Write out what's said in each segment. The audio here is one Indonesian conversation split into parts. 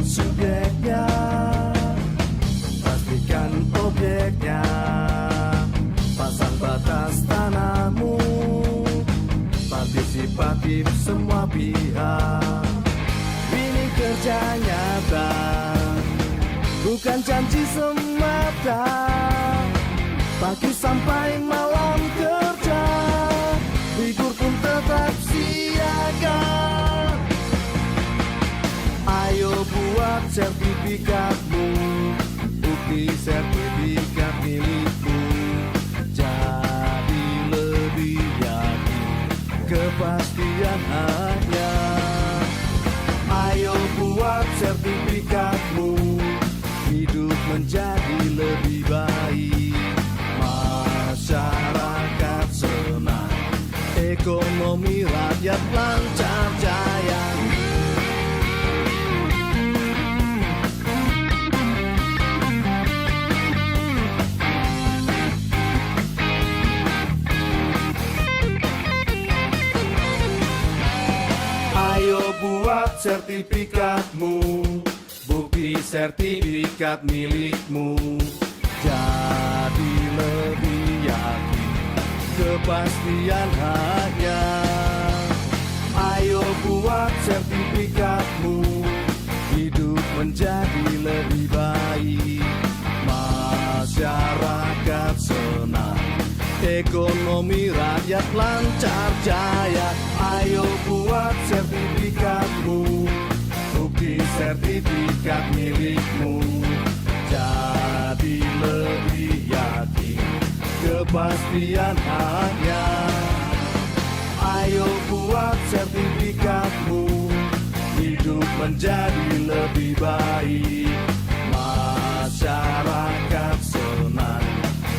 subjeknya, pastikan objeknya, pasang batas tanahmu, partisipatif semua pihak. Ini kerja nyata, bukan janji semata, pagi sampai malam kerja, libur pun tetap siaga. Ayo buat sertifikatmu, bukti sertifikat milikmu, jadi lebih yakin kepastian hanya. Ayo buat sertifikatmu, hidup menjadi lebih baik, masyarakat senang, ekonomi rakyat lancar jaya. Ayo buat sertifikatmu, bukti sertifikat milikmu, jadi lebih yakin kepastian hanya. Ayo buat sertifikatmu, hidup menjadi lebih baik, masyarakat senang, ekonomi rakyat lancar jaya. Ayo buat sertifikatmu, bukti sertifikat milikmu, jadi lebih yakin kepastian hanya. Ayo buat sertifikatmu, hidup menjadi lebih baik, masyarakat senang,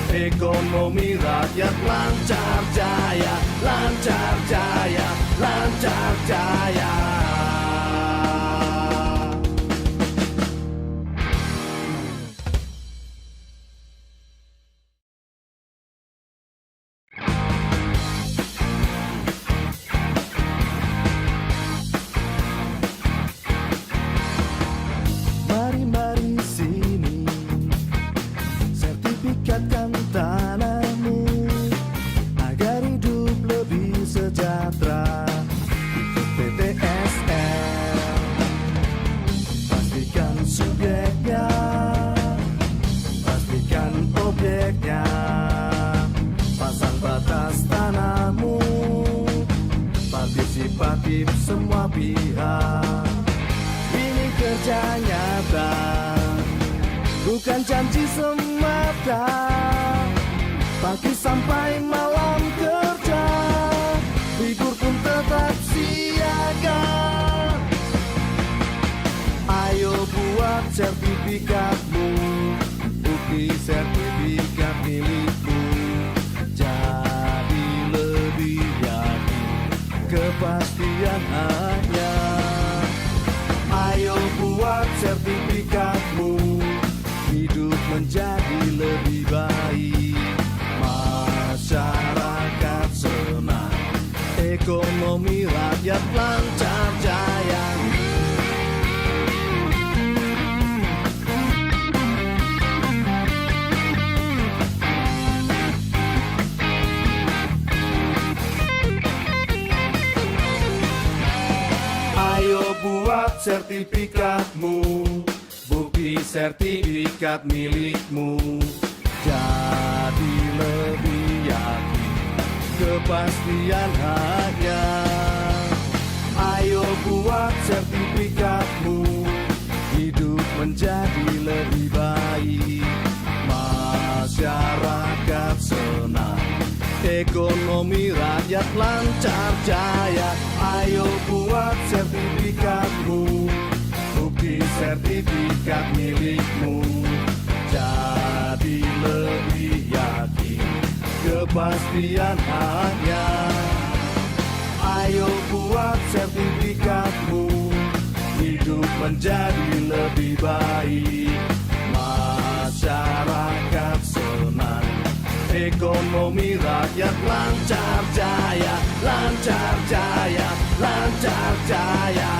ekonomi rakyat lancar jaya, lancar jaya, lancar jaya. Mari-mari sini, sertifikatkan tanahmu, agar hidup lebih sejahtera. Ikut PTSL, pastikan subjeknya, pastikan objeknya, pasang batas tanahmu, partisipatif semua pihak. Ini kerja nyata, bukan janji semata, pagi sampai malam kerja, libur pun tetap siaga. Ayo buat sertifikatmu, bukti sertifikat milikmu, jadi lebih yakin kepastian hanya. Ayo buat sertifikatmu, hidup menjadi lebih baik, masyarakat senang, ekonomi rakyat lancar jaya. Ayo buat sertifikatmu, bukti sertifikat milikmu, jadi lebih yakin kepastian hanya. Ayo buat sertifikatmu, hidup menjadi lebih baik, masyarakat senang, ekonomi rakyat lancar jaya. Ayo buat sertifikatmu, bukti sertifikat milikmu, jadi lebih yakin kepastian hanya. Ayo buat sertifikatmu, hidup menjadi lebih baik, masyarakat senang, ekonomi rakyat lancar jaya, lancar jaya, lancar jaya.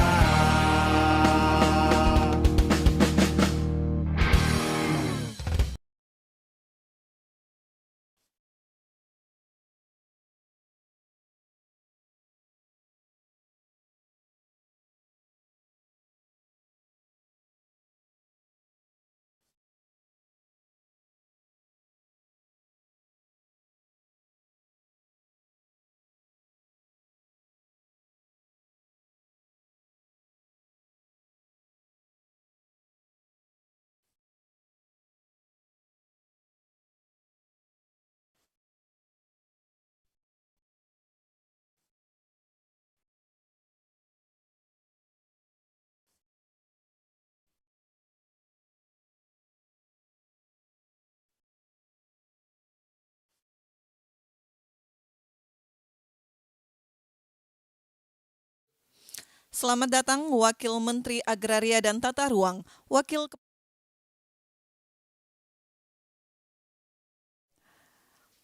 Selamat datang Wakil Menteri Agraria dan Tata Ruang,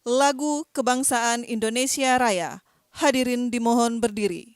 Lagu Kebangsaan Indonesia Raya. Hadirin dimohon berdiri.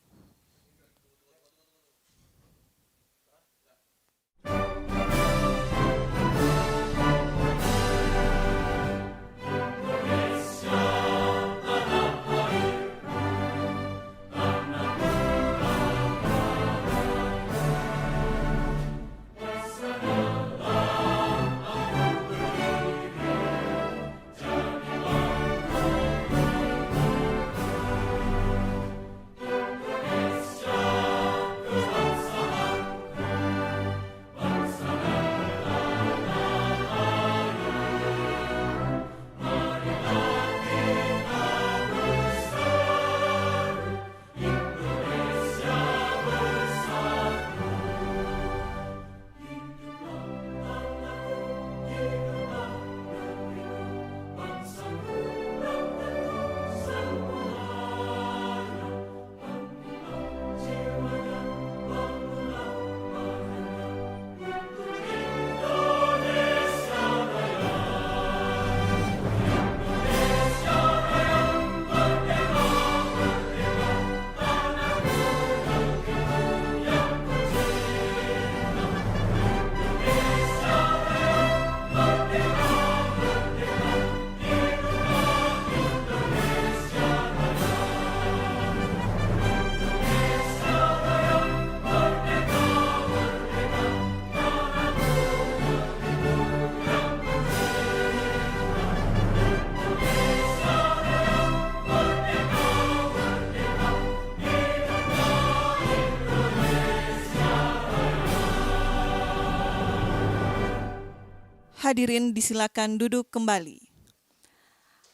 Hadirin disilakan duduk kembali.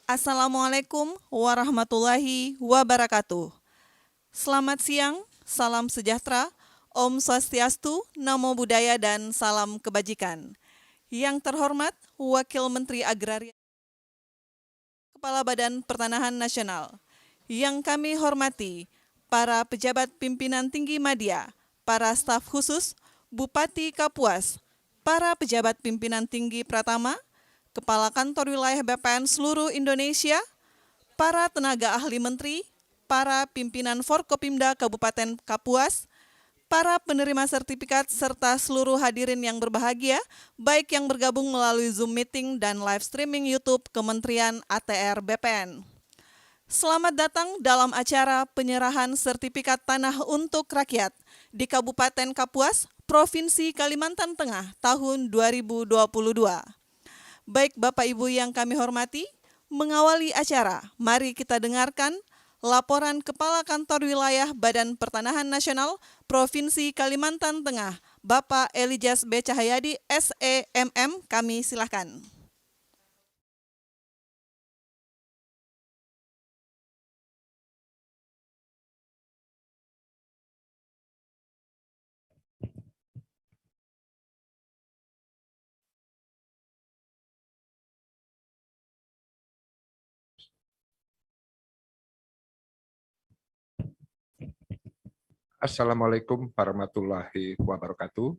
Assalamualaikum warahmatullahi wabarakatuh. Selamat siang, salam sejahtera, Om Swastiastu, Namo Buddhaya, dan salam kebajikan. Yang terhormat Wakil Menteri Agraria, Kepala Badan Pertanahan Nasional. Yang kami hormati para pejabat pimpinan tinggi media, para staf khusus, Bupati Kapuas, para pejabat pimpinan tinggi Pratama, Kepala Kantor Wilayah BPN seluruh Indonesia, para tenaga ahli menteri, para pimpinan Forkopimda Kabupaten Kapuas, para penerima sertifikat, serta seluruh hadirin yang berbahagia, baik yang bergabung melalui Zoom Meeting dan live streaming YouTube Kementerian ATR BPN. Selamat datang dalam acara penyerahan sertifikat tanah untuk rakyat di Kabupaten Kapuas, Provinsi Kalimantan Tengah tahun 2022. Baik Bapak Ibu yang kami hormati, mengawali acara, mari kita dengarkan laporan Kepala Kantor Wilayah Badan Pertanahan Nasional Provinsi Kalimantan Tengah, Bapak Elijaz B. Cahyadi, SEMM, kami silakan. Assalamualaikum warahmatullahi wabarakatuh.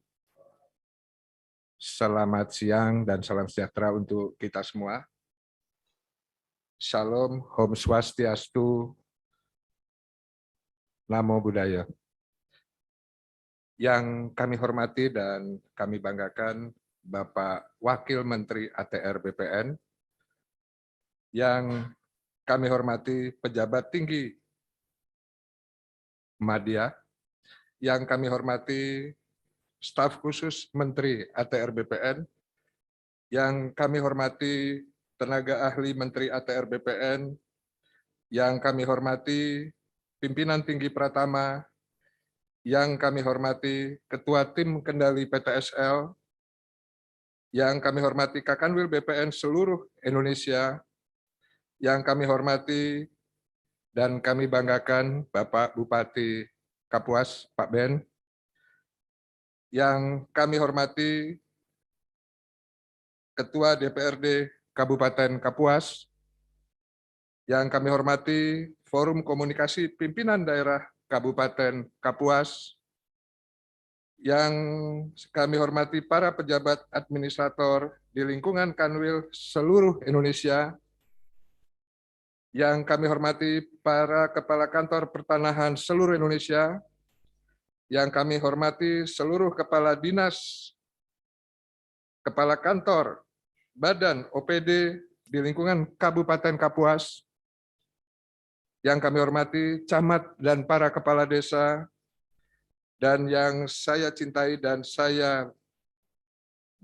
Selamat siang dan salam sejahtera untuk kita semua. Salam, Om Swastiastu, Namo Buddhaya. Yang kami hormati dan kami banggakan Bapak Wakil Menteri ATR BPN, yang kami hormati pejabat tinggi media, yang kami hormati staf khusus Menteri ATR BPN, yang kami hormati tenaga ahli Menteri ATR BPN, yang kami hormati pimpinan tinggi Pratama, yang kami hormati Ketua Tim Kendali PTSL, yang kami hormati Kakanwil BPN seluruh Indonesia, yang kami hormati dan kami banggakan Bapak Bupati Kapuas, Pak Ben, yang kami hormati Ketua DPRD Kabupaten Kapuas, yang kami hormati Forum Komunikasi Pimpinan Daerah Kabupaten Kapuas, Yang kami hormati para pejabat administrator di lingkungan Kanwil seluruh Indonesia, yang kami hormati para kepala kantor pertanahan seluruh Indonesia, yang kami hormati seluruh kepala dinas, kepala kantor, badan OPD di lingkungan Kabupaten Kapuas, yang kami hormati camat dan para kepala desa, dan yang saya cintai dan saya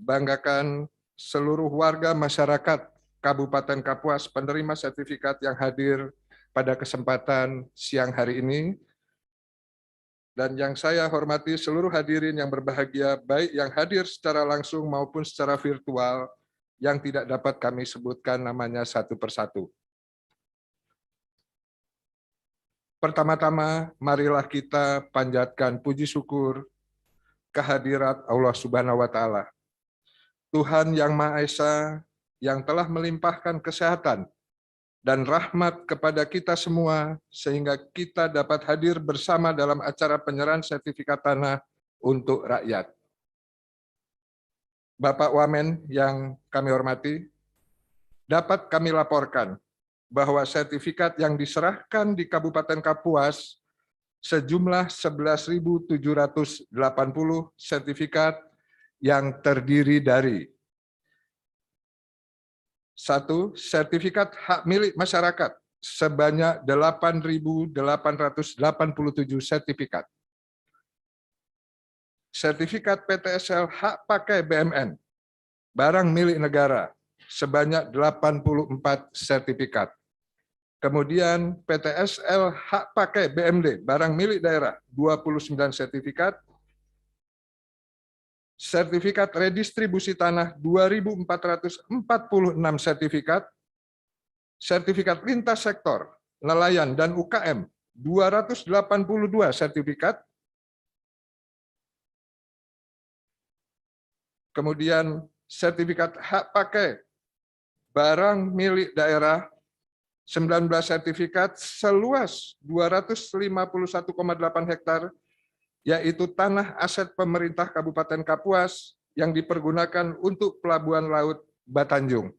banggakan seluruh warga masyarakat Kabupaten Kapuas penerima sertifikat yang hadir pada kesempatan siang hari ini. Dan yang saya hormati seluruh hadirin yang berbahagia, baik yang hadir secara langsung maupun secara virtual, yang tidak dapat kami sebutkan namanya satu persatu. Pertama-tama, marilah kita panjatkan puji syukur kehadirat Allah Subhanahu wa Ta'ala, Tuhan yang Maha Esa, yang telah melimpahkan kesehatan dan rahmat kepada kita semua, sehingga kita dapat hadir bersama dalam acara penyerahan sertifikat tanah untuk rakyat. Bapak Wamen yang kami hormati, dapat kami laporkan bahwa sertifikat yang diserahkan di Kabupaten Kapuas sejumlah 11.780 sertifikat yang terdiri dari: 1. Sertifikat hak milik masyarakat sebanyak 8.887 sertifikat. Sertifikat PTSL hak pakai BMN, barang milik negara, sebanyak 84 sertifikat. Kemudian PTSL hak pakai BMD, barang milik daerah, 29 sertifikat. Sertifikat redistribusi tanah 2.446 sertifikat. Sertifikat lintas sektor, nelayan dan UKM 282 sertifikat. Kemudian sertifikat hak pakai barang milik daerah 19 sertifikat seluas 251,8 hektar, yaitu tanah aset pemerintah Kabupaten Kapuas yang dipergunakan untuk Pelabuhan Laut Batanjung.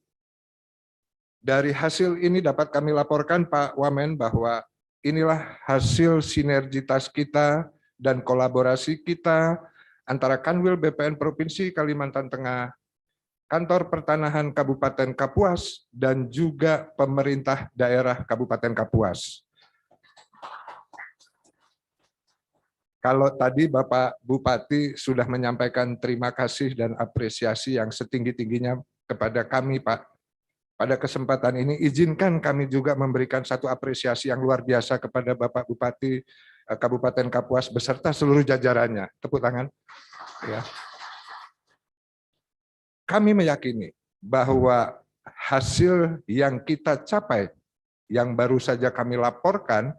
Dari hasil ini dapat kami laporkan, Pak Wamen, bahwa inilah hasil sinergitas kita dan kolaborasi kita antara Kanwil BPN Provinsi Kalimantan Tengah, Kantor Pertanahan Kabupaten Kapuas, dan juga pemerintah daerah Kabupaten Kapuas. Kalau tadi Bapak Bupati sudah menyampaikan terima kasih dan apresiasi yang setinggi-tingginya kepada kami, Pak. Pada kesempatan ini, izinkan kami juga memberikan satu apresiasi yang luar biasa kepada Bapak Bupati Kabupaten Kapuas beserta seluruh jajarannya. Tepuk tangan. Ya. Kami meyakini bahwa hasil yang kita capai, yang baru saja kami laporkan,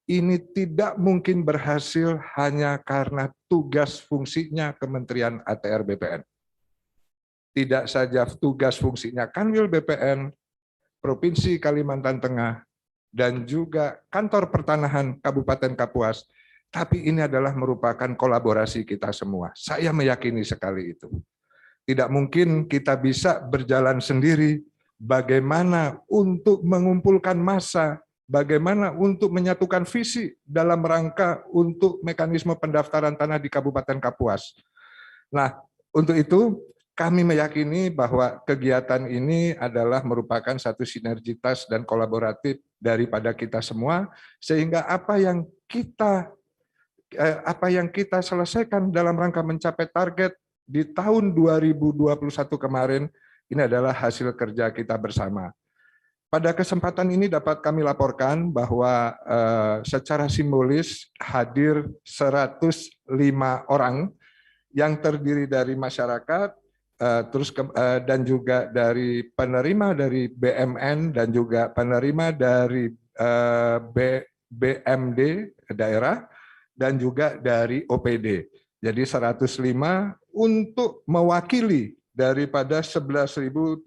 ini tidak mungkin berhasil hanya karena tugas fungsinya Kementerian ATR BPN. Tidak saja tugas fungsinya Kanwil BPN, Provinsi Kalimantan Tengah, dan juga Kantor Pertanahan Kabupaten Kapuas, tapi ini adalah merupakan kolaborasi kita semua. Saya meyakini sekali itu. Tidak mungkin kita bisa berjalan sendiri, bagaimana untuk mengumpulkan massa, bagaimana untuk menyatukan visi dalam rangka untuk mekanisme pendaftaran tanah di Kabupaten Kapuas. Nah, untuk itu kami meyakini bahwa kegiatan ini adalah merupakan satu sinergitas dan kolaboratif daripada kita semua, sehingga apa yang kita selesaikan dalam rangka mencapai target di tahun 2021 kemarin, ini adalah hasil kerja kita bersama. Pada kesempatan ini dapat kami laporkan bahwa secara simbolis hadir 105 orang yang terdiri dari masyarakat, dan juga dari penerima dari BMN dan juga penerima dari BMD daerah dan juga dari OPD. Jadi 105 untuk mewakili daripada 11.780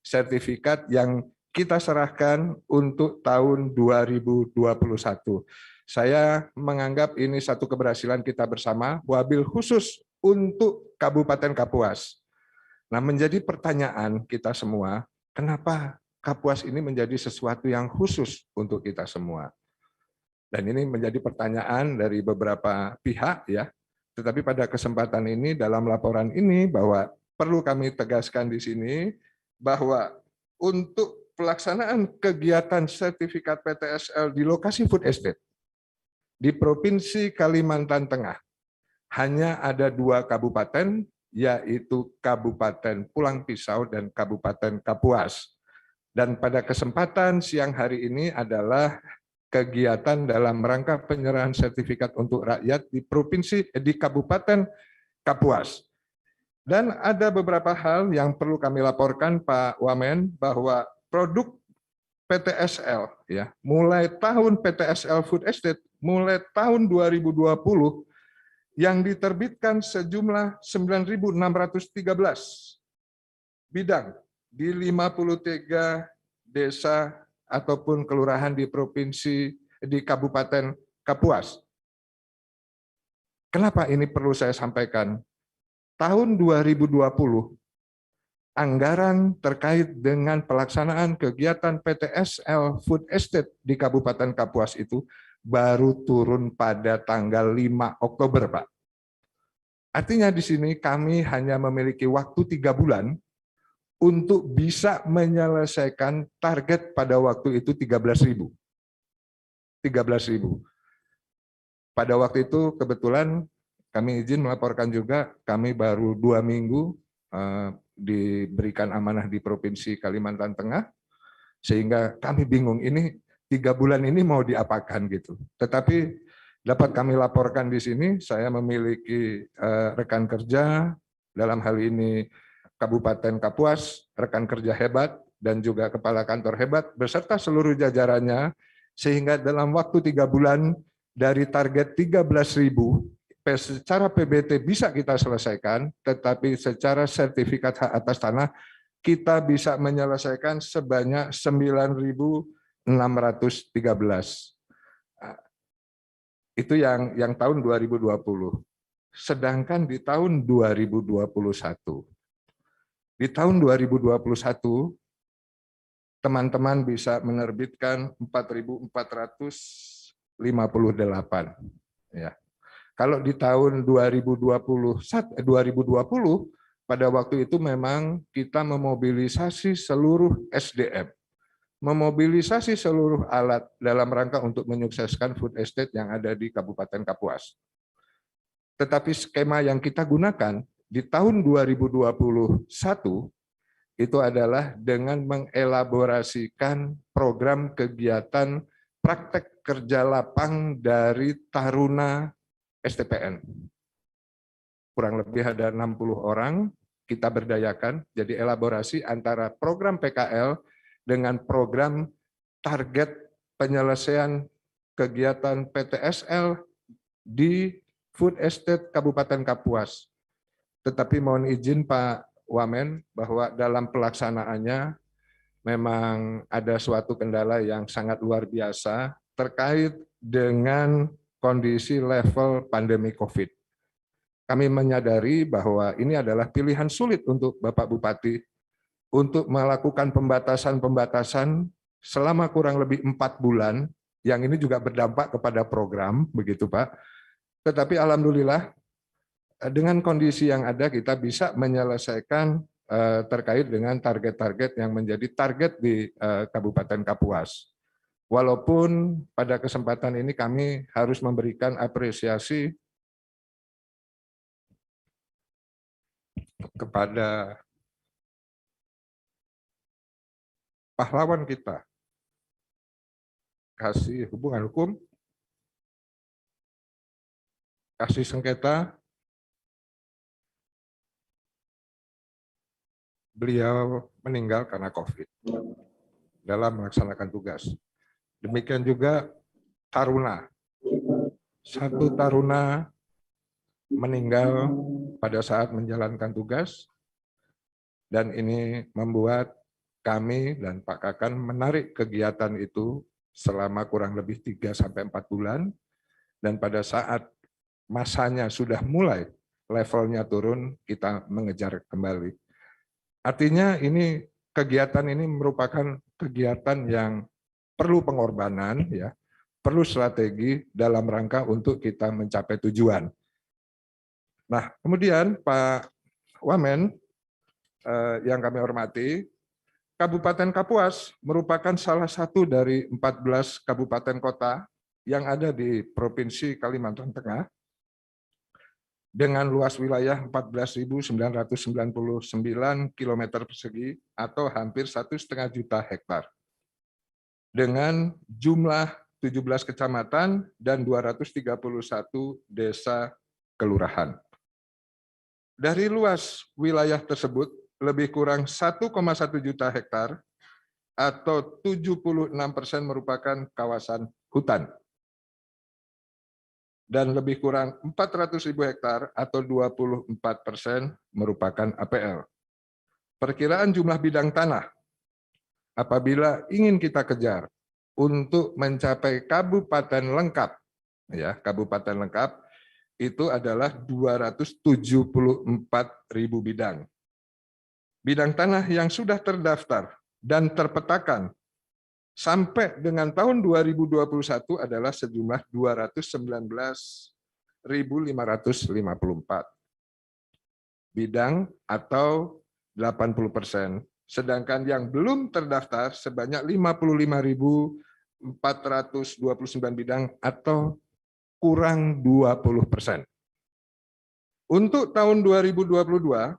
sertifikat yang kita serahkan untuk tahun 2021. Saya menganggap ini satu keberhasilan kita bersama, wabil khusus untuk Kabupaten Kapuas. Nah, menjadi pertanyaan kita semua, kenapa Kapuas ini menjadi sesuatu yang khusus untuk kita semua? Dan ini menjadi pertanyaan dari beberapa pihak ya. Tetapi pada kesempatan ini dalam laporan ini bahwa perlu kami tegaskan di sini bahwa untuk pelaksanaan kegiatan sertifikat PTSL di lokasi food estate di Provinsi Kalimantan Tengah hanya ada 2 kabupaten, yaitu Kabupaten Pulang Pisau dan Kabupaten Kapuas. Dan pada kesempatan siang hari ini adalah kegiatan dalam rangka penyerahan sertifikat untuk rakyat di Kabupaten Kapuas. Dan ada beberapa hal yang perlu kami laporkan Pak Wamen, bahwa produk PTSL ya, mulai tahun PTSL Food Estate mulai tahun 2020 yang diterbitkan sejumlah 9.613 bidang di 53 desa ataupun kelurahan di Kabupaten Kapuas. Kenapa ini perlu saya sampaikan? Tahun 2020 anggaran terkait dengan pelaksanaan kegiatan PTSL Food Estate di Kabupaten Kapuas itu baru turun pada tanggal 5 Oktober, Pak. Artinya di sini kami hanya memiliki waktu 3 bulan untuk bisa menyelesaikan target pada waktu itu 13.000. 13.000. Pada waktu itu kebetulan kami izin melaporkan juga, kami baru 2 minggu diberikan amanah di Provinsi Kalimantan Tengah, sehingga kami bingung ini 3 bulan ini mau diapakan gitu. Tetapi dapat kami laporkan di sini, saya memiliki rekan kerja, dalam hal ini Kabupaten Kapuas, rekan kerja hebat, dan juga kepala kantor hebat, beserta seluruh jajarannya, sehingga dalam waktu 3 bulan dari target 13.000, secara PBT bisa kita selesaikan, tetapi secara sertifikat hak atas tanah, kita bisa menyelesaikan sebanyak 9.613. Itu yang tahun 2020. Sedangkan di tahun 2021, teman-teman bisa menerbitkan 4.458. Ya. Kalau di tahun 2020 pada waktu itu memang kita memobilisasi seluruh SDM, memobilisasi seluruh alat dalam rangka untuk menyukseskan food estate yang ada di Kabupaten Kapuas. Tetapi skema yang kita gunakan di tahun 2021 itu adalah dengan mengelaborasikan program kegiatan praktek kerja lapang dari Taruna STPN. Kurang lebih ada 60 orang kita berdayakan, jadi elaborasi antara program PKL dengan program target penyelesaian kegiatan PTSL di Food Estate Kabupaten Kapuas. Tetapi mohon izin Pak Wamen bahwa dalam pelaksanaannya memang ada suatu kendala yang sangat luar biasa terkait dengan kondisi level pandemi COVID. Kami menyadari bahwa ini adalah pilihan sulit untuk Bapak Bupati untuk melakukan pembatasan-pembatasan selama kurang lebih 4 bulan, yang ini juga berdampak kepada program, begitu Pak. Tetapi alhamdulillah dengan kondisi yang ada kita bisa menyelesaikan terkait dengan target-target yang menjadi target di Kabupaten Kapuas. Walaupun pada kesempatan ini kami harus memberikan apresiasi kepada pahlawan kita, kasih hubungan hukum, kasih sengketa, beliau meninggal karena COVID dalam melaksanakan tugas. Demikian juga Taruna. 1 Taruna meninggal pada saat menjalankan tugas, dan ini membuat kami dan Pak Kakan menarik kegiatan itu selama kurang lebih 3-4 bulan, dan pada saat masanya sudah mulai levelnya turun, kita mengejar kembali. Artinya ini kegiatan ini merupakan kegiatan yang perlu pengorbanan, ya, perlu strategi dalam rangka untuk kita mencapai tujuan. Nah, kemudian Pak Wamen, yang kami hormati, Kabupaten Kapuas merupakan salah satu dari 14 kabupaten kota yang ada di Provinsi Kalimantan Tengah dengan luas wilayah 14.999 km persegi atau hampir 1,5 juta hektar. Dengan jumlah 17 kecamatan dan 231 desa kelurahan. Dari luas wilayah tersebut, lebih kurang 1,1 juta hektar atau 76% merupakan kawasan hutan. Dan lebih kurang 400.000 hektar atau 24% merupakan APL. Perkiraan jumlah bidang tanah apabila ingin kita kejar untuk mencapai kabupaten lengkap, ya, kabupaten lengkap itu adalah 274.000 bidang. Bidang tanah yang sudah terdaftar dan terpetakan sampai dengan tahun 2021 adalah sejumlah 219.554 bidang atau 80%. Sedangkan yang belum terdaftar sebanyak 55.429 bidang atau kurang 20%. Untuk tahun 2022,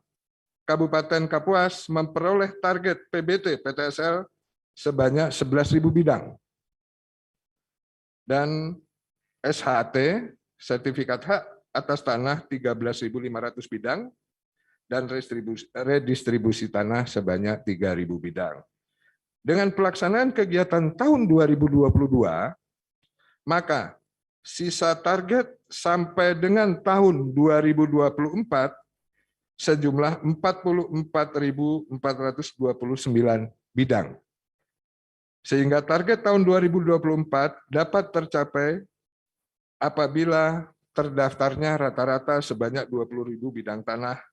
Kabupaten Kapuas memperoleh target PBT PTSL sebanyak 11.000 bidang. Dan SHT, sertifikat hak atas tanah 13.500 bidang, dan redistribusi tanah sebanyak 3.000 bidang. Dengan pelaksanaan kegiatan tahun 2022, maka sisa target sampai dengan tahun 2024 sejumlah 44.429 bidang. Sehingga target tahun 2024 dapat tercapai apabila terdaftarnya rata-rata sebanyak 20.000 bidang tanah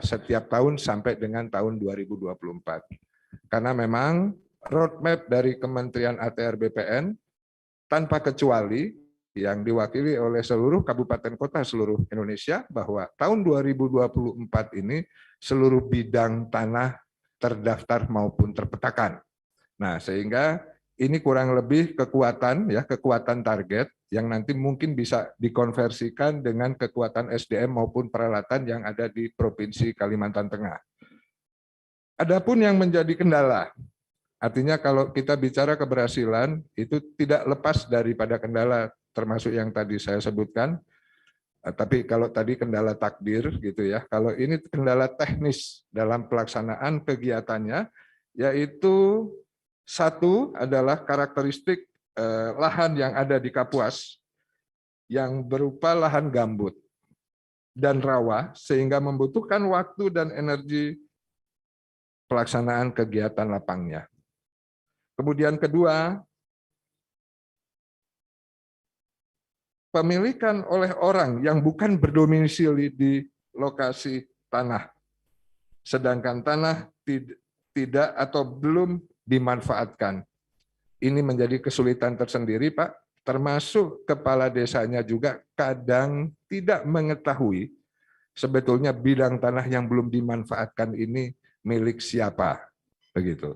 setiap tahun sampai dengan tahun 2024. Karena memang roadmap dari Kementerian ATR BPN tanpa kecuali yang diwakili oleh seluruh kabupaten kota seluruh Indonesia bahwa tahun 2024 ini seluruh bidang tanah terdaftar maupun terpetakan. Nah, sehingga ini kurang lebih kekuatan, ya, kekuatan target yang nanti mungkin bisa dikonversikan dengan kekuatan SDM maupun peralatan yang ada di Provinsi Kalimantan Tengah. Adapun yang menjadi kendala, artinya kalau kita bicara keberhasilan itu tidak lepas daripada kendala termasuk yang tadi saya sebutkan, tapi kalau tadi kendala takdir gitu ya, kalau ini kendala teknis dalam pelaksanaan kegiatannya, yaitu satu adalah karakteristik lahan yang ada di Kapuas yang berupa lahan gambut dan rawa sehingga membutuhkan waktu dan energi pelaksanaan kegiatan lapangnya. Kemudian kedua, pemilikan oleh orang yang bukan berdomisili di lokasi tanah, sedangkan tanah tidak atau belum dimanfaatkan. Ini menjadi kesulitan tersendiri, Pak, termasuk kepala desanya juga kadang tidak mengetahui sebetulnya bidang tanah yang belum dimanfaatkan ini milik siapa, begitu.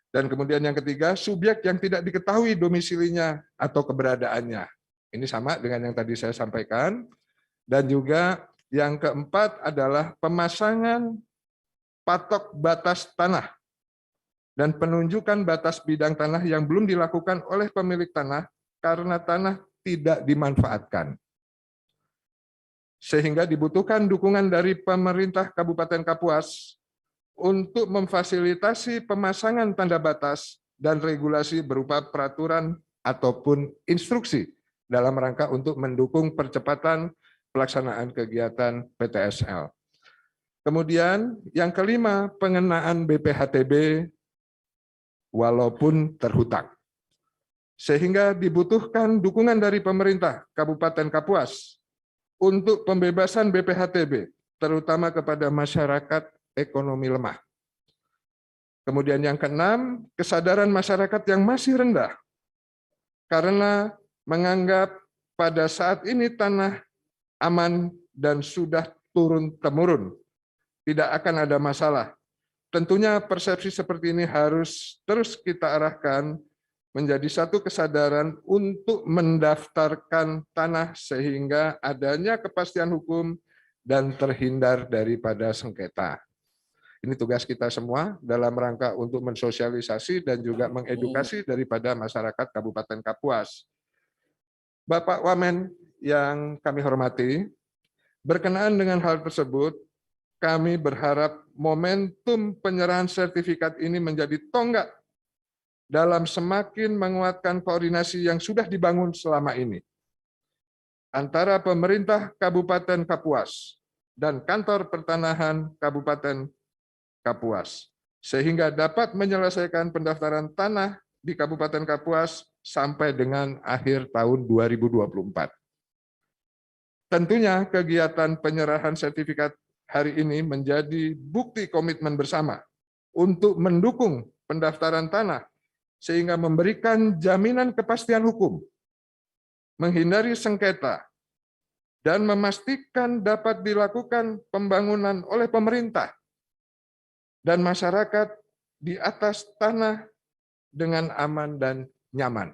Dan kemudian yang ketiga, subjek yang tidak diketahui domisilinya atau keberadaannya. Ini sama dengan yang tadi saya sampaikan. Dan juga yang keempat adalah pemasangan patok batas tanah dan penunjukan batas bidang tanah yang belum dilakukan oleh pemilik tanah karena tanah tidak dimanfaatkan. Sehingga dibutuhkan dukungan dari pemerintah Kabupaten Kapuas untuk memfasilitasi pemasangan tanda batas dan regulasi berupa peraturan ataupun instruksi dalam rangka untuk mendukung percepatan pelaksanaan kegiatan PTSL. Kemudian yang kelima, pengenaan BPHTB walaupun terhutang. sehingga dibutuhkan dukungan dari pemerintah Kabupaten Kapuas untuk pembebasan BPHTB, terutama kepada masyarakat ekonomi lemah. Kemudian yang keenam, kesadaran masyarakat yang masih rendah karena menganggap pada saat ini tanah aman dan sudah turun-temurun, tidak akan ada masalah. Tentunya persepsi seperti ini harus terus kita arahkan menjadi satu kesadaran untuk mendaftarkan tanah sehingga adanya kepastian hukum dan terhindar daripada sengketa. Ini tugas kita semua dalam rangka untuk mensosialisasi dan juga mengedukasi daripada masyarakat Kabupaten Kapuas. Bapak Wamen yang kami hormati, berkenaan dengan hal tersebut, kami berharap momentum penyerahan sertifikat ini menjadi tonggak dalam semakin menguatkan koordinasi yang sudah dibangun selama ini antara pemerintah Kabupaten Kapuas dan Kantor Pertanahan Kabupaten Kapuas, sehingga dapat menyelesaikan pendaftaran tanah di Kabupaten Kapuas sampai dengan akhir tahun 2024. Tentunya kegiatan penyerahan sertifikat hari ini menjadi bukti komitmen bersama untuk mendukung pendaftaran tanah sehingga memberikan jaminan kepastian hukum, menghindari sengketa, dan memastikan dapat dilakukan pembangunan oleh pemerintah dan masyarakat di atas tanah dengan aman dan nyaman.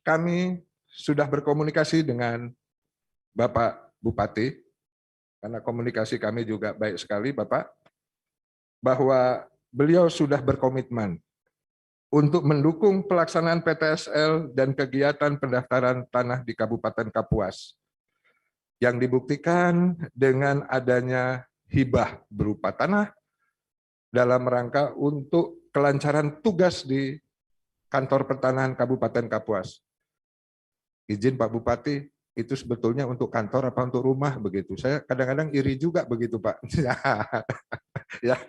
Kami sudah berkomunikasi dengan Bapak Bupati, karena komunikasi kami juga baik sekali, Bapak, bahwa beliau sudah berkomitmen untuk mendukung pelaksanaan PTSL dan kegiatan pendaftaran tanah di Kabupaten Kapuas, yang dibuktikan dengan adanya hibah berupa tanah dalam rangka untuk kelancaran tugas di Kantor Pertanahan Kabupaten Kapuas. Izin Pak Bupati, itu sebetulnya untuk kantor apa untuk rumah begitu? Saya kadang-kadang iri juga begitu, Pak. Ya,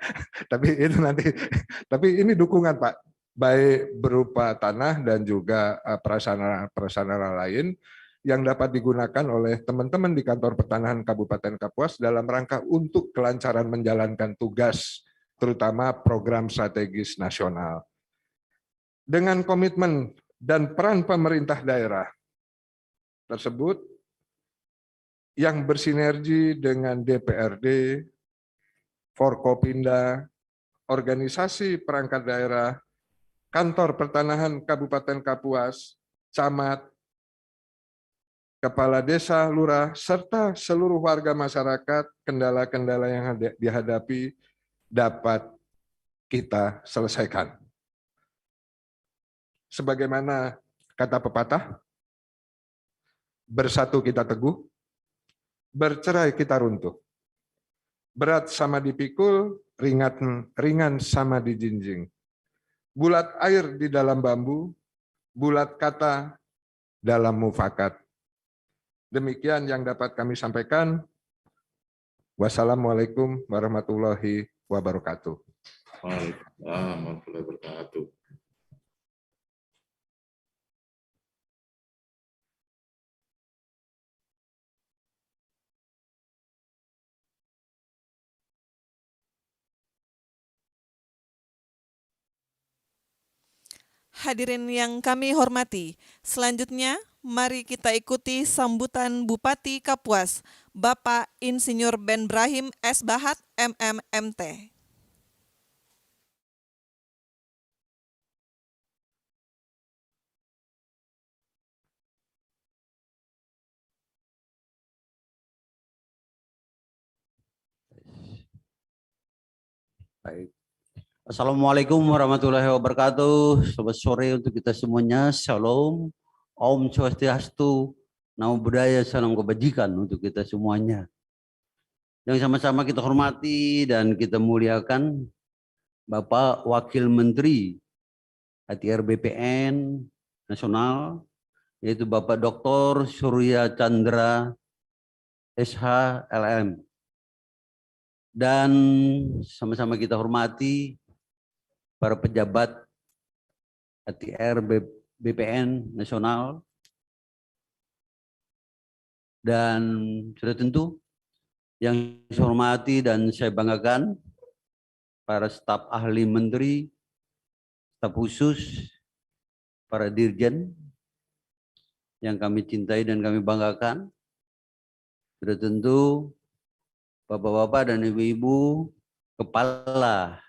tapi itu nanti. Tapi ini dukungan, Pak, baik berupa tanah dan juga prasarana lain yang dapat digunakan oleh teman-teman di Kantor Pertanahan Kabupaten Kapuas dalam rangka untuk kelancaran menjalankan tugas, terutama program strategis nasional. Dengan komitmen dan peran pemerintah daerah tersebut yang bersinergi dengan DPRD, Forkopimda, organisasi perangkat daerah, Kantor Pertanahan Kabupaten Kapuas, camat, kepala desa, lurah, serta seluruh warga masyarakat, kendala-kendala yang dihadapi dapat kita selesaikan. Sebagaimana kata pepatah, bersatu kita teguh, bercerai kita runtuh. Berat sama dipikul, ringan sama dijinjing. Bulat air di dalam bambu, bulat kata dalam mufakat. Demikian yang dapat kami sampaikan. Wassalamualaikum warahmatullahi wabarakatuh. Waalaikumsalam warahmatullahi wabarakatuh. Hadirin yang kami hormati, selanjutnya mari kita ikuti sambutan Bupati Kapuas, Bapak Insinyur Ben Brahim S. Bahat, MMMT. Baik. Assalamualaikum warahmatullahi wabarakatuh. Selamat sore untuk kita semuanya. Shalom, Om Swastiastu, Namo Buddhaya, salam kebajikan untuk kita semuanya. Yang sama-sama kita hormati dan kita muliakan Bapak Wakil Menteri ATR BPN Nasional, yaitu Bapak Dr. Surya Chandra SH LM. Dan sama-sama kita hormati para pejabat ATR BPN nasional, dan sudah tentu yang saya hormati dan saya banggakan para staf ahli menteri, staf khusus, para dirjen yang kami cintai dan kami banggakan. Sudah tentu Bapak-bapak dan Ibu-ibu kepala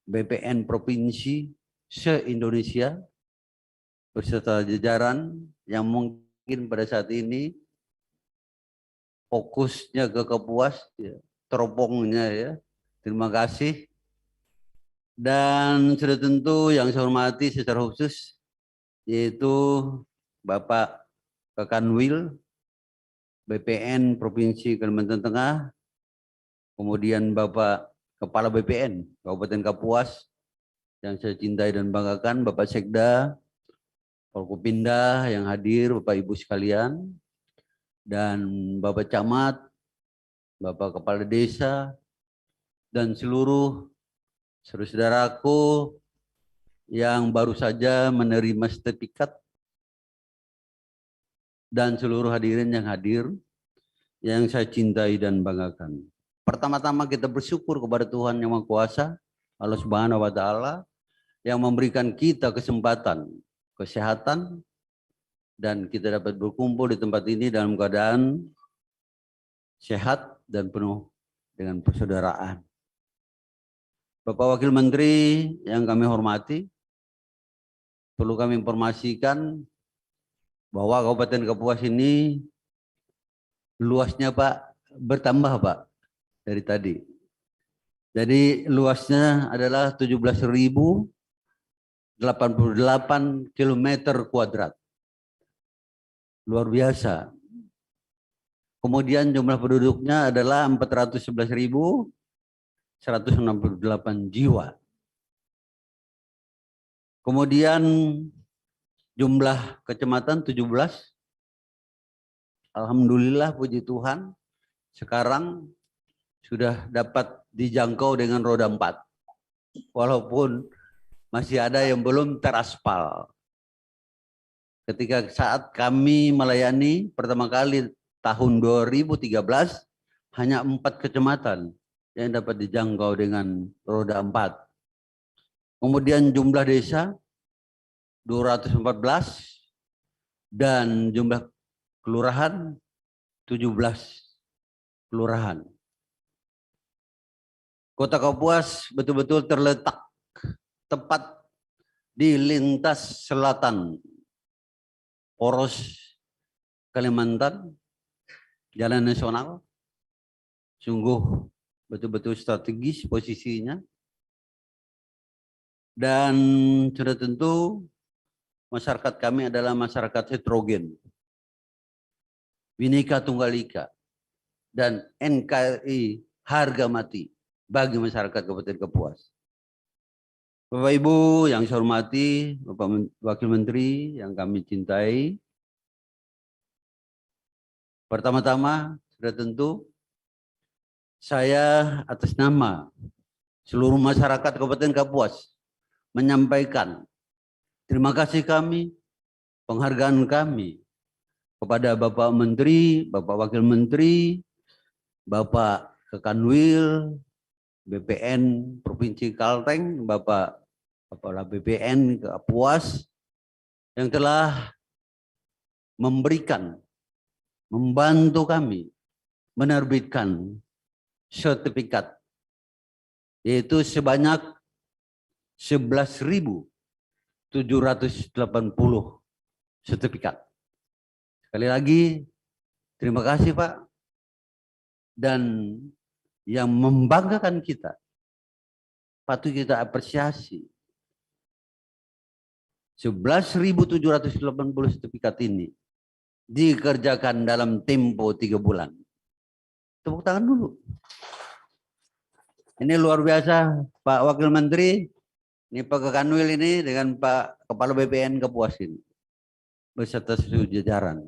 BPN provinsi se-Indonesia beserta jajaran yang mungkin pada saat ini fokusnya ke Kapuas, ya, teropongnya ya. Terima kasih. Dan sudah tentu yang saya hormati secara khusus yaitu Bapak Kakanwil BPN Provinsi Kalimantan Tengah, kemudian Bapak Kepala BPN Kabupaten Kapuas yang saya cintai dan banggakan, Bapak Sekda, Forkopimda yang hadir, Bapak Ibu sekalian, dan Bapak Camat, Bapak Kepala Desa, dan seluruh saudara-saudaraku yang baru saja menerima sertifikat, dan seluruh hadirin yang hadir, yang saya cintai dan banggakan. Pertama-tama kita bersyukur kepada Tuhan Yang Maha Kuasa, Allah Subhanahu wa Ta'ala, yang memberikan kita kesempatan, kesehatan, dan kita dapat berkumpul di tempat ini dalam keadaan sehat dan penuh dengan persaudaraan. Bapak Wakil Menteri yang kami hormati, perlu kami informasikan bahwa Kabupaten Kapuas ini luasnya Pak bertambah Pak dari tadi. Jadi luasnya adalah 17.088 km kuadrat. Luar biasa. Kemudian jumlah penduduknya adalah 411.168 jiwa. Kemudian jumlah kecamatan 17. Alhamdulillah puji Tuhan sekarang sudah dapat dijangkau dengan roda 4. Walaupun masih ada yang belum teraspal. Ketika saat kami melayani pertama kali tahun 2013 hanya 4 kecamatan yang dapat dijangkau dengan roda 4. Kemudian jumlah desa 214 dan jumlah kelurahan 17 kelurahan. Kota Kapuas betul-betul terletak tepat di lintas selatan poros Kalimantan, jalan nasional. Sungguh betul-betul strategis posisinya. Dan sudah tentu masyarakat kami adalah masyarakat heterogen, Bhinneka Tunggal Ika, dan NKRI harga mati bagi masyarakat Kabupaten Kapuas. Bapak Ibu yang saya hormati, Bapak Wakil Menteri yang kami cintai, pertama-tama sudah tentu saya atas nama seluruh masyarakat Kabupaten Kapuas menyampaikan terima kasih kami, penghargaan kami kepada Bapak Menteri, Bapak Wakil Menteri, Bapak Kakanwil, BPN Provinsi Kalteng, Bapak Kepala BPN Kapuas yang telah membantu kami menerbitkan sertifikat, yaitu sebanyak 11.780 sertifikat. Sekali lagi, terima kasih Pak. Dan yang membanggakan kita, patut kita apresiasi. 11.780 sertifikat ini dikerjakan dalam tempo 3 bulan. Tepuk tangan dulu. Ini luar biasa Pak Wakil Menteri, ini Pak Kakanwil ini dengan Pak Kepala BPN Kapuas ini, beserta seluruh jajaran.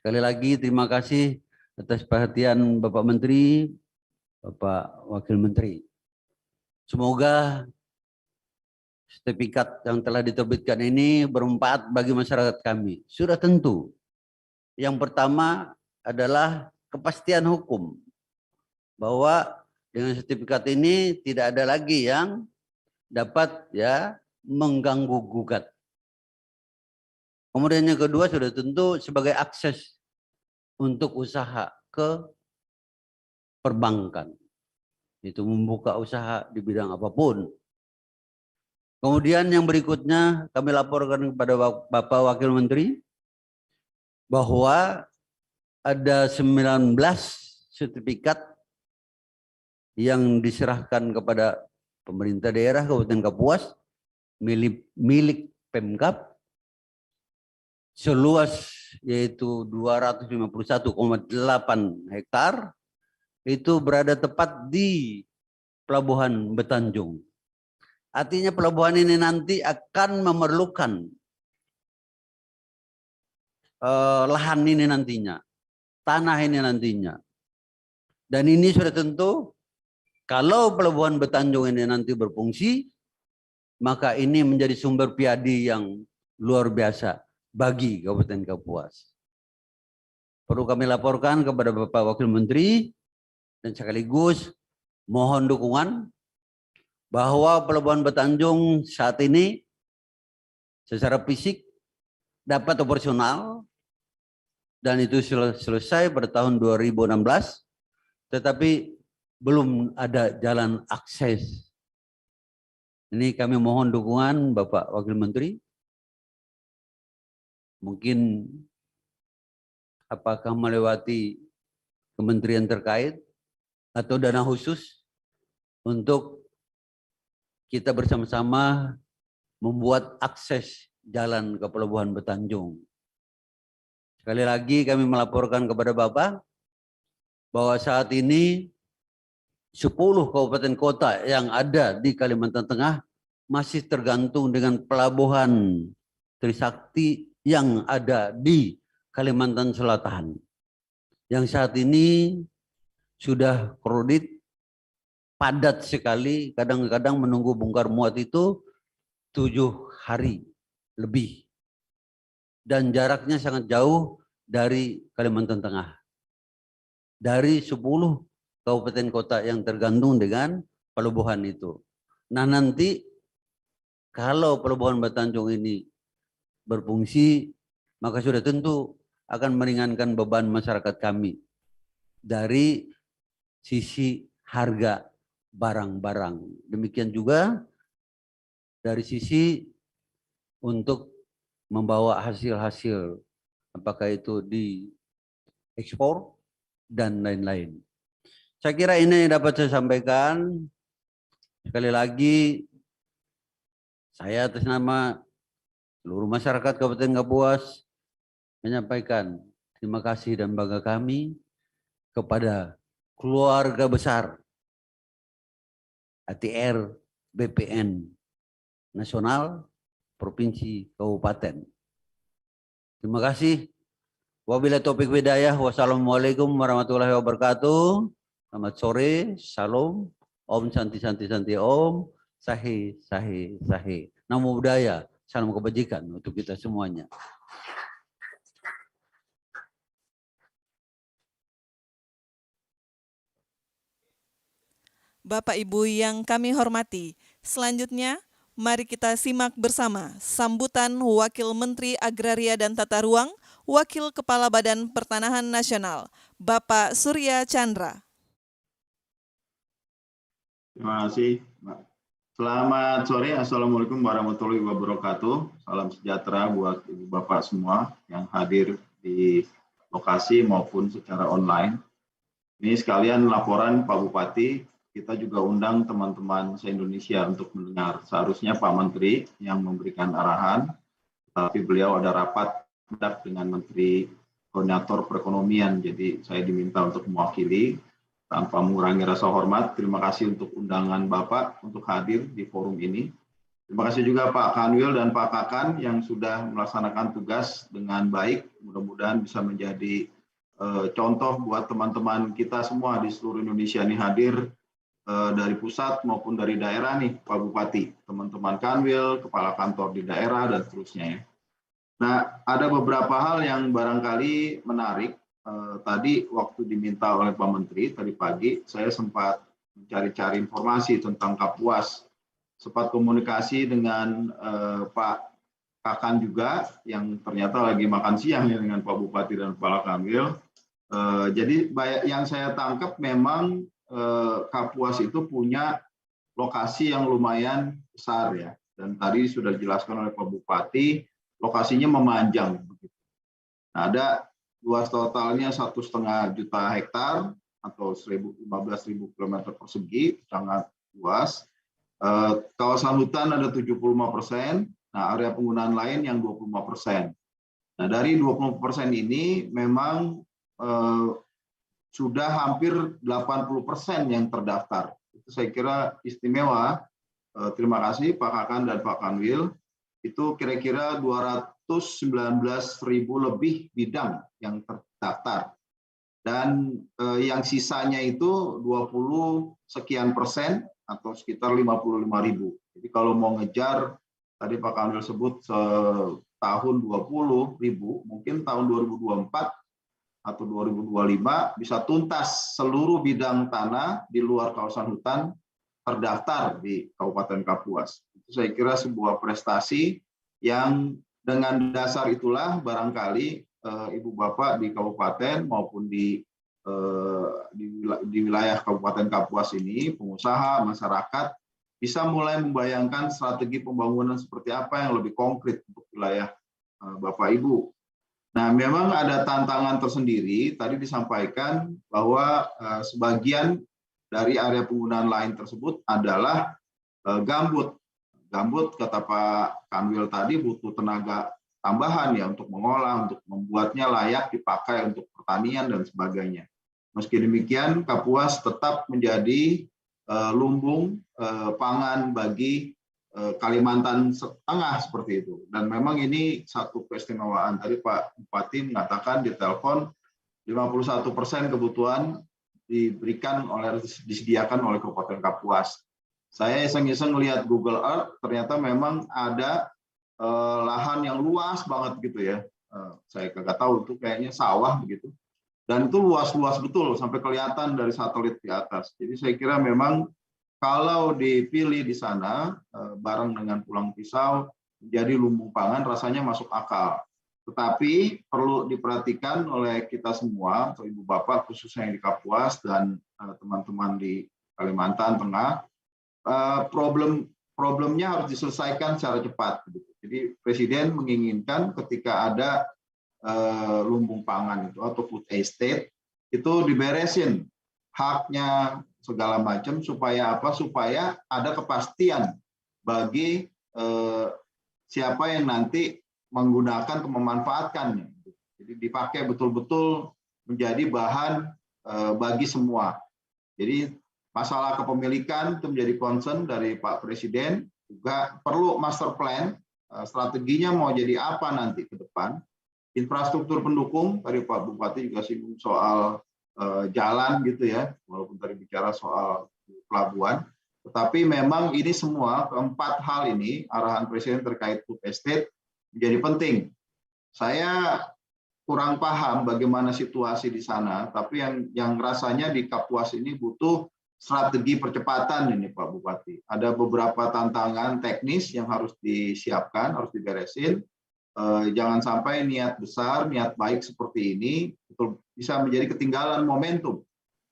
Sekali lagi terima kasih atas perhatian Bapak Menteri, Bapak Wakil Menteri. Semoga sertifikat yang telah diterbitkan ini bermanfaat bagi masyarakat kami? Sudah tentu. Yang pertama adalah kepastian hukum. Bahwa dengan sertifikat ini tidak ada lagi yang dapat mengganggu gugat. Kemudian yang kedua sudah tentu sebagai akses untuk usaha ke perbankan. Itu membuka usaha di bidang apapun. Kemudian yang berikutnya kami laporkan kepada Bapak Wakil Menteri bahwa ada 19 sertifikat yang diserahkan kepada pemerintah daerah Kabupaten Kapuas milik Pemkab seluas yaitu 251,8 hektar itu berada tepat di Pelabuhan Betanjung. Artinya pelabuhan ini nanti akan memerlukan lahan ini nantinya, tanah ini nantinya. Dan ini sudah tentu kalau Pelabuhan Betanjung ini nanti berfungsi, maka ini menjadi sumber piadi yang luar biasa bagi Kabupaten Kapuas. Perlu kami laporkan kepada Bapak Wakil Menteri dan sekaligus mohon dukungan bahwa Pelabuhan Betanjung saat ini secara fisik dapat operasional dan itu selesai pada tahun 2016, tetapi belum ada jalan akses. Ini kami mohon dukungan Bapak Wakil Menteri. Mungkin apakah melewati kementerian terkait atau dana khusus untuk kita bersama-sama membuat akses jalan ke Pelabuhan Betanjung. Sekali lagi kami melaporkan kepada Bapak bahwa saat ini 10 kabupaten kota yang ada di Kalimantan Tengah masih tergantung dengan pelabuhan Trisakti yang ada di Kalimantan Selatan. Yang saat ini sudah kredit padat sekali, kadang-kadang menunggu bongkar muat itu 7 hari lebih. Dan jaraknya sangat jauh dari Kalimantan Tengah. Dari 10 kabupaten kota yang tergantung dengan pelabuhan itu. Nah nanti kalau Pelabuhan Betanjung ini berfungsi, maka sudah tentu akan meringankan beban masyarakat kami dari sisi harga barang-barang. Demikian juga dari sisi untuk membawa hasil-hasil, apakah itu di ekspor dan lain-lain. Saya kira ini yang dapat saya sampaikan. Sekali lagi, saya atas nama seluruh masyarakat Kabupaten Kapuas menyampaikan terima kasih dan bangga kami kepada keluarga besar ATR BPN Nasional Provinsi Kabupaten. Terima kasih. Wabillahi taufiq hidayah. Wassalamualaikum warahmatullahi wabarakatuh. Selamat sore. Salam. Om Santi Santi Santi Om. Sahi Sahi Sahi. Namo Buddhaya. Salam kebajikan untuk kita semuanya. Bapak Ibu yang kami hormati, selanjutnya mari kita simak bersama sambutan Wakil Menteri Agraria dan Tata Ruang, Wakil Kepala Badan Pertanahan Nasional, Bapak Surya Chandra. Terima kasih, Mbak. Selamat sore, Assalamualaikum warahmatullahi wabarakatuh. Salam sejahtera buat Ibu Bapak semua yang hadir di lokasi maupun secara online. Ini sekalian laporan Pak Bupati, kita juga undang teman-teman se-Indonesia untuk mendengar. Seharusnya Pak Menteri yang memberikan arahan, tapi beliau ada rapat dengan Menteri Koordinator Perekonomian, jadi saya diminta untuk mewakili. Tanpa mengurangi rasa hormat, terima kasih untuk undangan Bapak untuk hadir di forum ini. Terima kasih juga Pak Kanwil dan Pak Kakan yang sudah melaksanakan tugas dengan baik. Mudah-mudahan bisa menjadi contoh buat teman-teman kita semua di seluruh Indonesia ini hadir dari pusat maupun dari daerah nih Pak Bupati, teman-teman Kanwil, kepala kantor di daerah dan seterusnya ya. Nah, ada beberapa hal yang barangkali menarik. Tadi waktu diminta oleh Pak Menteri tadi pagi, saya sempat mencari-cari informasi tentang Kapuas, sempat komunikasi dengan Pak Kakan juga yang ternyata lagi makan siang ya dengan Pak Bupati dan Kepala Kanwil. Jadi yang saya tangkap memang Kapuas itu punya lokasi yang lumayan besar ya, dan tadi sudah dijelaskan oleh Pak Bupati, lokasinya memanjang. Nah, ada luas totalnya 1,5 juta hektar atau 15.000 km persegi, sangat luas. Kawasan hutan ada 75%, nah area penggunaan lain yang 25%. Nah, dari 20% ini memang sudah hampir 80% yang terdaftar. Itu saya kira istimewa. Terima kasih Pak Kakan dan Pak Kanwil. Itu kira-kira 219.000 lebih bidang yang terdaftar. Dan yang sisanya itu 20 sekian persen atau sekitar 55.000. Jadi kalau mau ngejar, tadi Pak Kanwil sebut tahun 20.000, mungkin tahun 2024 atau 2025 bisa tuntas seluruh bidang tanah di luar kawasan hutan terdaftar di Kabupaten Kapuas. Itu saya kira sebuah prestasi yang dengan dasar itulah barangkali Ibu Bapak di kabupaten maupun di wilayah Kabupaten Kapuas ini, pengusaha, masyarakat bisa mulai membayangkan strategi pembangunan seperti apa yang lebih konkret untuk wilayah Bapak Ibu. Nah, memang ada tantangan tersendiri. Tadi disampaikan bahwa sebagian dari area penggunaan lain tersebut adalah gambut. Gambut, kata Pak Kanwil tadi, butuh tenaga tambahan ya untuk mengolah, untuk membuatnya layak dipakai untuk pertanian dan sebagainya. Meski demikian, Kapuas tetap menjadi lumbung pangan bagi Kalimantan Tengah seperti itu. Dan memang ini satu keistimewaan. Tadi Pak Bupati mengatakan di telepon 51% kebutuhan disediakan oleh Kabupaten Kapuas. Saya iseng-iseng lihat Google Earth, ternyata memang ada lahan yang luas banget gitu ya. Saya nggak tahu itu kayaknya sawah begitu. Dan itu luas-luas betul sampai kelihatan dari satelit di atas. Jadi saya kira memang kalau dipilih di sana bareng dengan pulang pisau menjadi lumbung pangan rasanya masuk akal. Tetapi perlu diperhatikan oleh kita semua, atau Ibu Bapak khususnya yang di Kapuas dan teman-teman di Kalimantan Tengah, problemnya harus diselesaikan secara cepat. Jadi Presiden menginginkan ketika ada lumbung pangan itu atau food estate itu diberesin haknya segala macam supaya apa? Supaya ada kepastian bagi siapa yang nanti menggunakan atau memanfaatkannya. Jadi dipakai betul-betul menjadi bahan bagi semua. Jadi masalah kepemilikan itu menjadi concern dari Pak Presiden, juga perlu master plan, strateginya mau jadi apa nanti ke depan. Infrastruktur pendukung, tadi Pak Bupati juga singgung soal jalan gitu ya, walaupun tadi bicara soal pelabuhan, tetapi memang ini semua, keempat hal ini, arahan Presiden terkait food estate menjadi penting. Saya kurang paham bagaimana situasi di sana, tapi yang rasanya di Kapuas ini butuh strategi percepatan ini Pak Bupati. Ada beberapa tantangan teknis yang harus disiapkan, harus diberesin. Jangan sampai niat besar, niat baik seperti ini betul bisa menjadi ketinggalan momentum.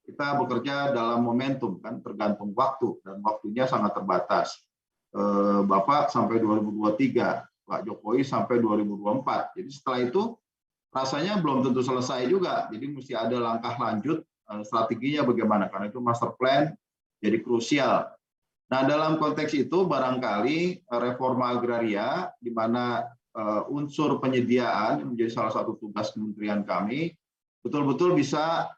Kita bekerja dalam momentum kan, tergantung waktu dan waktunya sangat terbatas. Bapak sampai 2023, Pak Jokowi sampai 2024. Jadi setelah itu rasanya belum tentu selesai juga. Jadi mesti ada langkah lanjut, strateginya bagaimana, karena itu master plan jadi krusial. Nah, dalam konteks itu barangkali reforma agraria di mana unsur penyediaan menjadi salah satu tugas kementerian kami betul-betul bisa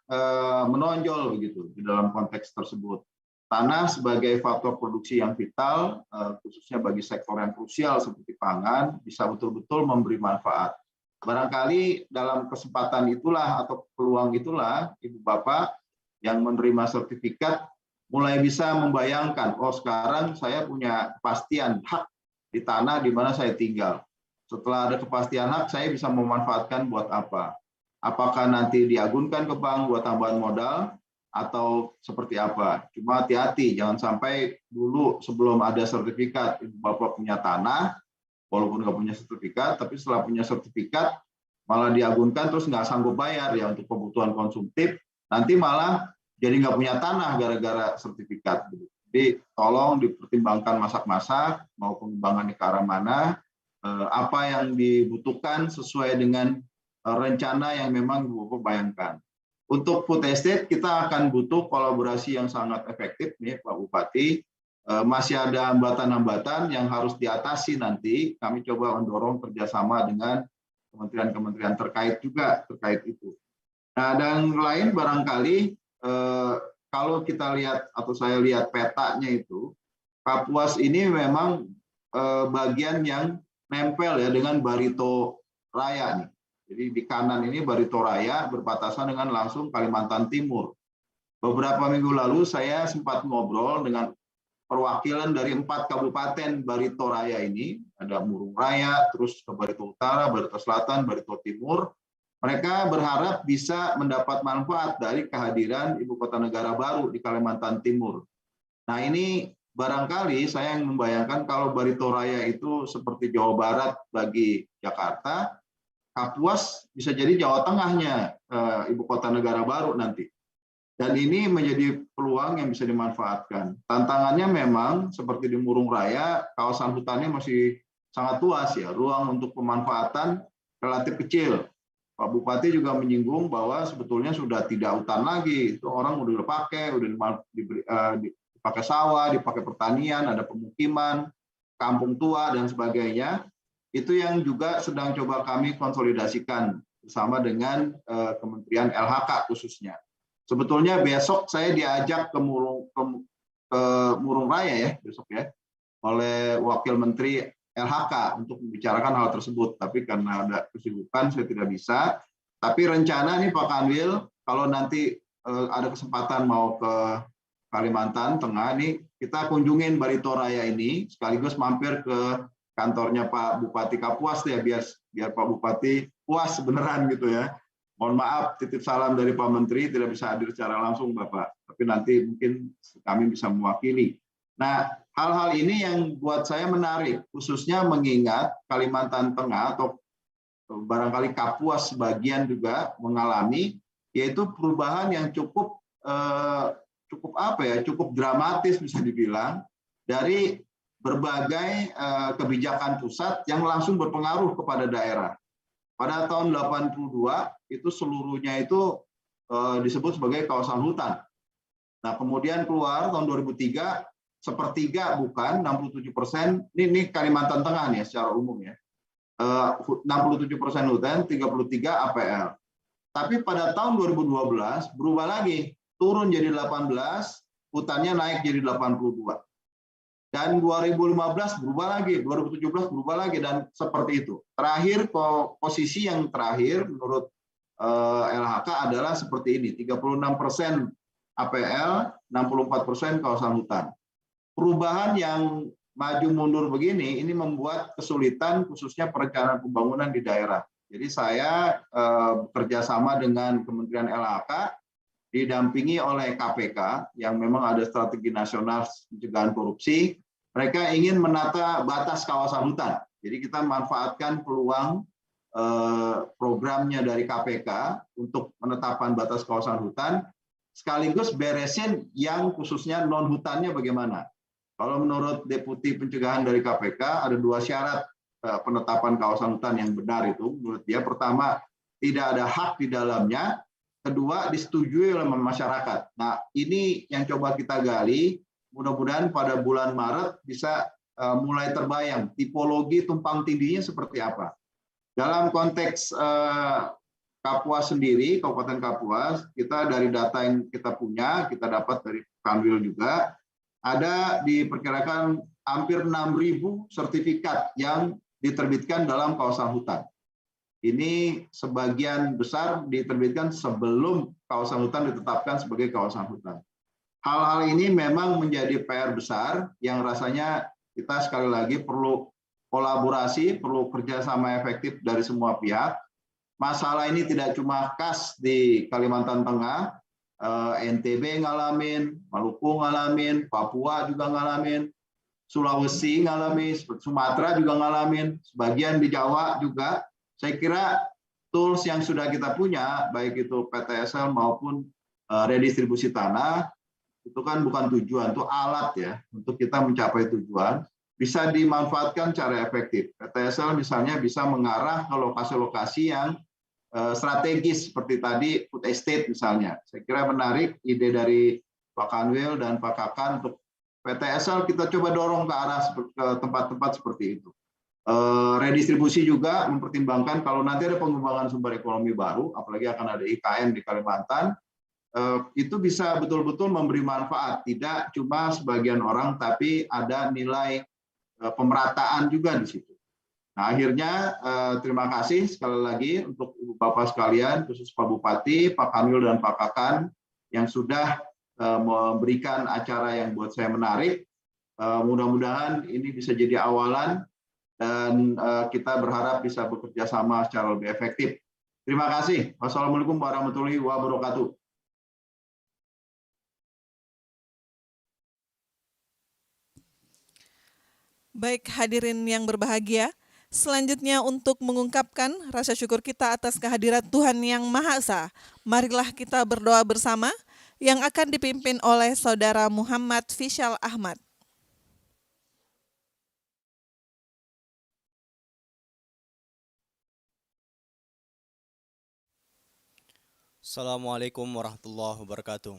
menonjol begitu di dalam konteks tersebut. Tanah sebagai faktor produksi yang vital, khususnya bagi sektor yang krusial seperti pangan, bisa betul-betul memberi manfaat. Barangkali dalam kesempatan itulah atau peluang itulah Ibu Bapak yang menerima sertifikat mulai bisa membayangkan, oh sekarang saya punya kepastian hak di tanah di mana saya tinggal. Setelah ada kepastian hak, saya bisa memanfaatkan buat apa? Apakah nanti diagunkan ke bank buat tambahan modal atau seperti apa? Cuma hati-hati, jangan sampai dulu sebelum ada sertifikat, Ibu Bapak punya tanah, walaupun nggak punya sertifikat, tapi setelah punya sertifikat malah diagunkan terus nggak sanggup bayar ya untuk kebutuhan konsumtif, nanti malah jadi nggak punya tanah gara-gara sertifikat. Jadi tolong dipertimbangkan masak-masak mau pengembangannya ke arah mana, apa yang dibutuhkan sesuai dengan rencana yang memang Bapak bayangkan. Untuk food estate kita akan butuh kolaborasi yang sangat efektif nih Pak Bupati. Masih ada hambatan-hambatan yang harus diatasi nanti. Kami coba mendorong kerjasama dengan kementerian-kementerian terkait juga terkait itu. Nah, dan lain barangkali kalau kita lihat atau saya lihat petanya itu, Kapuas ini memang bagian yang nempel ya dengan Barito Raya nih. Jadi di kanan ini Barito Raya berbatasan dengan langsung Kalimantan Timur. Beberapa minggu lalu saya sempat ngobrol dengan perwakilan dari 4 kabupaten Barito Raya ini, ada Murung Raya, terus ke Barito Utara, Barito Selatan, Barito Timur. Mereka berharap bisa mendapat manfaat dari kehadiran Ibu Kota Negara baru di Kalimantan Timur. Nah ini barangkali saya yang membayangkan kalau Barito Raya itu seperti Jawa Barat bagi Jakarta, Kapuas bisa jadi Jawa Tengahnya Ibu Kota Negara baru nanti. Dan ini menjadi peluang yang bisa dimanfaatkan. Tantangannya memang seperti di Murung Raya, kawasan hutannya masih sangat luas ya, ruang untuk pemanfaatan relatif kecil. Pak Bupati juga menyinggung bahwa sebetulnya sudah tidak hutan lagi, itu orang udah dipakai, udah dipakai sawah, dipakai pertanian, ada pemukiman, kampung tua dan sebagainya. Itu yang juga sedang coba kami konsolidasikan bersama dengan Kementerian LHK khususnya. Sebetulnya besok saya diajak ke Murung Raya ya besok ya oleh Wakil Menteri LHK untuk membicarakan hal tersebut. Tapi karena ada kesibukan saya tidak bisa. Tapi rencana nih Pak Kanwil, kalau nanti ada kesempatan mau ke Kalimantan Tengah nih, kita kunjungin Barito Raya ini sekaligus mampir ke kantornya Pak Bupati Kapuas ya biar Pak Bupati puas beneran gitu ya. Mohon maaf, titip salam dari Pak Menteri, tidak bisa hadir secara langsung Bapak, tapi nanti mungkin kami bisa mewakili. Nah, hal-hal ini yang buat saya menarik, khususnya mengingat Kalimantan Tengah atau barangkali Kapuas sebagian juga mengalami, yaitu perubahan yang cukup dramatis bisa dibilang, dari berbagai kebijakan pusat yang langsung berpengaruh kepada daerah. Pada tahun 82 itu seluruhnya itu disebut sebagai kawasan hutan. Nah kemudian keluar tahun 2003 sepertiga bukan 67%. Ini Kalimantan Tengah nih secara umum ya. 67% hutan, 33 APL. Tapi pada tahun 2012 berubah lagi, turun jadi 18, hutannya naik jadi 82. Dan 2015 berubah lagi, 2017 berubah lagi, dan seperti itu. Terakhir, posisi yang terakhir menurut LHK adalah seperti ini, 36% APL, 64% kawasan hutan. Perubahan yang maju mundur begini, ini membuat kesulitan khususnya perencanaan pembangunan di daerah. Jadi saya bekerja sama dengan Kementerian LHK, didampingi oleh KPK, yang memang ada strategi nasional pencegahan korupsi. Mereka ingin menata batas kawasan hutan. Jadi kita manfaatkan peluang programnya dari KPK untuk penetapan batas kawasan hutan, sekaligus beresin yang khususnya non-hutannya bagaimana. Kalau menurut Deputi Pencegahan dari KPK, ada 2 syarat penetapan kawasan hutan yang benar itu. Menurut dia, pertama, tidak ada hak di dalamnya, kedua, disetujui oleh masyarakat. Nah, ini yang coba kita gali. Mudah-mudahan pada bulan Maret bisa mulai terbayang tipologi tumpang tindihnya seperti apa. Dalam konteks Kapuas sendiri, Kabupaten Kapuas, kita dari data yang kita punya, kita dapat dari Kanwil juga, ada diperkirakan hampir 6.000 sertifikat yang diterbitkan dalam kawasan hutan. Ini sebagian besar diterbitkan sebelum kawasan hutan ditetapkan sebagai kawasan hutan. hal-hal ini memang menjadi PR besar yang rasanya kita sekali lagi perlu kolaborasi, perlu kerjasama efektif dari semua pihak. Masalah ini tidak cuma khas di Kalimantan Tengah, NTB ngalamin, Maluku ngalamin, Papua juga ngalamin, Sulawesi ngalamin, Sumatera juga ngalamin, sebagian di Jawa juga. Saya kira tools yang sudah kita punya, baik itu PTSL maupun redistribusi tanah, itu kan bukan tujuan, itu alat ya untuk kita mencapai tujuan, bisa dimanfaatkan secara efektif. PTSL misalnya bisa mengarah ke lokasi-lokasi yang strategis seperti tadi food estate misalnya. Saya kira menarik ide dari Pak Kanwil dan Pak Kakan untuk PTSL kita coba dorong ke arah ke tempat-tempat seperti itu. Redistribusi juga mempertimbangkan kalau nanti ada pengembangan sumber ekonomi baru, apalagi akan ada IKN di Kalimantan, itu bisa betul-betul memberi manfaat, tidak cuma sebagian orang, tapi ada nilai pemerataan juga di situ. Nah, akhirnya terima kasih sekali lagi untuk Ibu Bapak sekalian, khusus Pak Bupati, Pak Kanwil dan Pak Kakan yang sudah memberikan acara yang buat saya menarik. Mudah-mudahan ini bisa jadi awalan dan kita berharap bisa bekerja sama secara lebih efektif. Terima kasih. Wassalamualaikum warahmatullahi wabarakatuh. Baik hadirin yang berbahagia, selanjutnya untuk mengungkapkan rasa syukur kita atas kehadiran Tuhan Yang Maha Esa, marilah kita berdoa bersama yang akan dipimpin oleh Saudara Muhammad Fishal Ahmad. Assalamualaikum warahmatullahi wabarakatuh.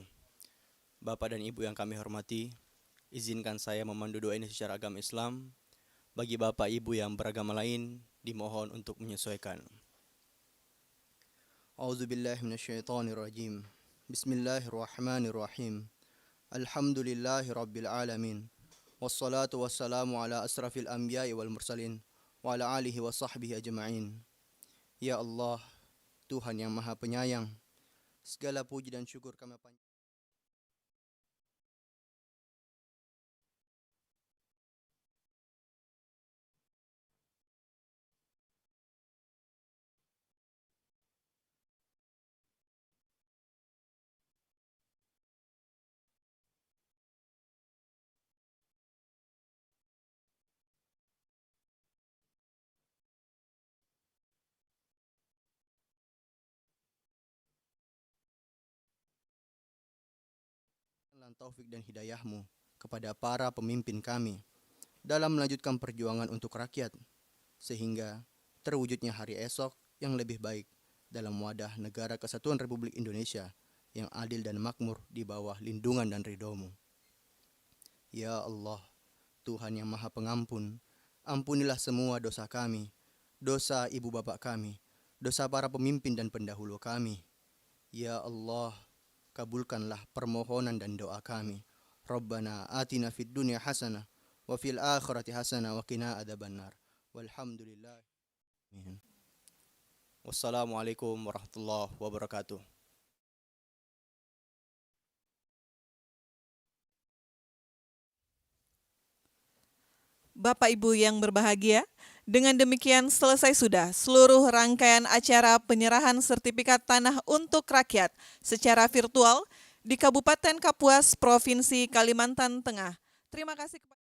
Bapak dan Ibu yang kami hormati, izinkan saya memandu doa ini secara agama Islam. Bagi Bapak Ibu yang beragama lain, dimohon untuk menyesuaikan. A'udzubillahi minasyaitonirrajim. Bismillahirrahmanirrahim. Alhamdulillahi rabbil alamin. Wassalatu wassalamu ala asrafil anbiya'i wal mursalin wa ala alihi wa sahbihi ajma'in. Ya Allah, Tuhan yang Maha Penyayang, segala puji dan syukur kami panjatkan. Taufik dan hidayahmu kepada para pemimpin kami dalam melanjutkan perjuangan untuk rakyat, sehingga terwujudnya hari esok yang lebih baik dalam wadah negara kesatuan Republik Indonesia yang adil dan makmur di bawah lindungan dan ridho-Mu. Ya Allah, Tuhan yang Maha Pengampun, ampunilah semua dosa kami, dosa ibu bapak kami, dosa para pemimpin dan pendahulu kami. Ya Allah, kabulkanlah permohonan dan doa kami. Rabbana atina fid dunya hasanah wa fil akhirati hasanah wa qina adzabannar. Walhamdulillah. Wassalamualaikum warahmatullahi wabarakatuh. Bapak Ibu yang berbahagia, dengan demikian selesai sudah seluruh rangkaian acara penyerahan sertifikat tanah untuk rakyat secara virtual di Kabupaten Kapuas, Provinsi Kalimantan Tengah. Terima kasih kepada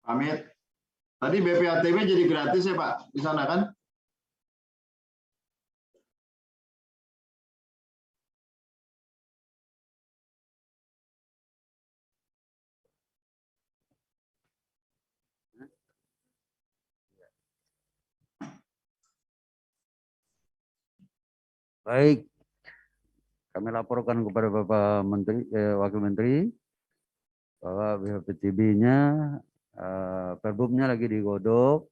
Pamit. Tadi BPATB jadi gratis ya Pak di sana kan? Baik, kami laporkan kepada Bapak Menteri, Wakil Menteri bahwa BPTB-nya, perbumnya lagi digodok,